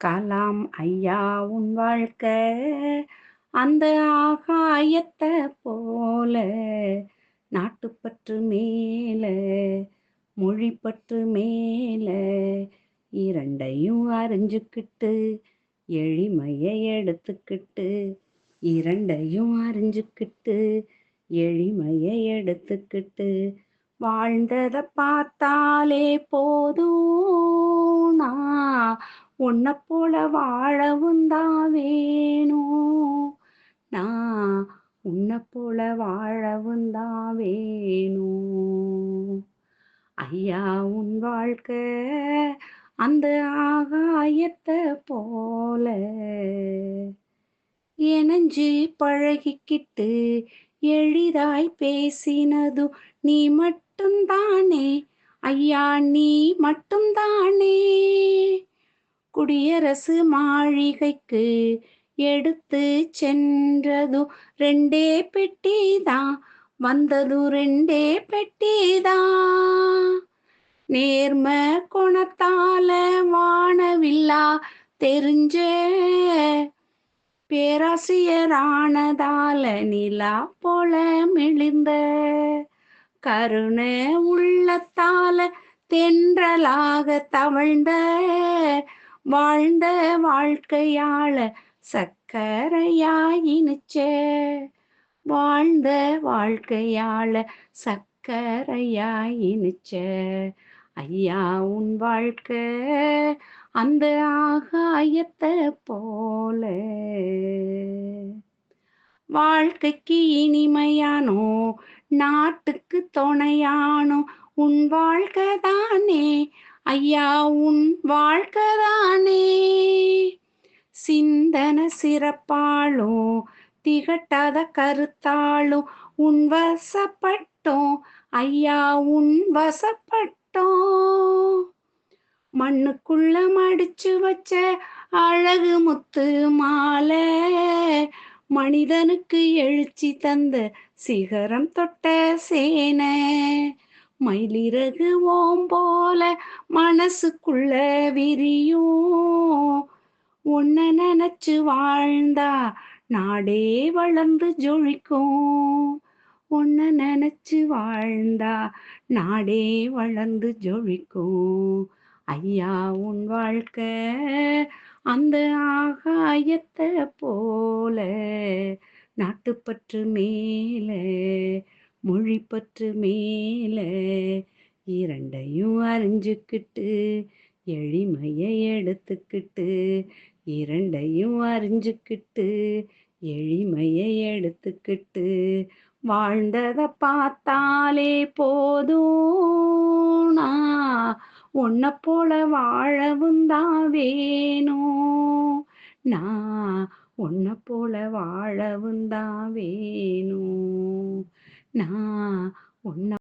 கலாம் ஐயா உன் வாழ்க்கை அந்த ஆகாயத்தை போல நாட்டுப்பற்று மேல மொழிப்பற்று மேல இரண்டையும் அறிஞ்சுக்கிட்டு எளிமையை எடுத்துக்கிட்டு இரண்டையும் அறிஞ்சுக்கிட்டு எளிமையை எடுத்துக்கிட்டு வாழ்ந்ததை பார்த்தாலே போதும் நான் உன்னை போல வாழவும் தான் வேணும் நான் உன்னை போல வாழவும் தான் வேணும் ஐயா உன் வாழ்க்கை அந்த ஆகாயத்தை போல இணைஞ்சு பழகிக்கிட்டு எளிதாய் பேசினதும் நீ மட்டும்தானே ஐயா நீ மட்டும்தானே குடியரசு மாளிகைக்கு எடுத்து சென்றதும் ரெண்டே பெட்டிதான் வந்ததும் ரெண்டே பெட்டிதான் நேர்ம குணத்தால வானவில்லா தெரிஞ்ச பேராசியரானதால நிலா போல மிளிர்ந்த கருணை உள்ளத்தால தென்றலாக தவழ்ந்த வாழ்ந்த வாழ்க்கையால சக்கரையாயினுச்ச வாழ்ந்த வாழ்க்கையால சக்கரையாயினுச்ச ஐயா உன் வாழ்க்கை அந்த ஆகாயத்தை போல வாழ்க்கைக்கு இனிமையானோ நாட்டுக்கு துணையானோ உன் வாழ்க்கை தானே ஐயா உன் வாழ்க்கை தானே சிந்தன சிறப்பாலும் திகட்டாத கருத்தாலும் உன் வசப்பட்டோம் ஐயா உன் வசப்பட்டோம் மண்ணுக்குள்ள மடிச்சு வச்ச அழகு முத்து மாலை மனிதனுக்கு எழுச்சி தந்த சிகரம் தொட்ட சேனை மயிலிறகு ஓம் போல மனசுக்குள்ள விரியும் உன்னை நினைச்சு வாழ்ந்தா நாடே வளர்ந்து ஜொலிக்கும் உன்னை நினைச்சு வாழ்ந்தா நாடே வளர்ந்து ஜொலிக்கும் ஐயா உன் வாழ்க்கை அந்த ஆகாயத்தை போல நாட்டுப்பற்று மேல மொழிப்பற்று மேல இரண்டையும் அறிஞ்சுக்கிட்டு எளிமையை எடுத்துக்கிட்டு இரண்டையும் அறிஞ்சுக்கிட்டு எளிமையை எடுத்துக்கிட்டு வாழ்ந்ததை பார்த்தாலே போதும் நான் உன்னை போல வாழவும் தான் வேணும் நான் உன்னை போல வாழவும் தான் வேணும் நான் உன்னை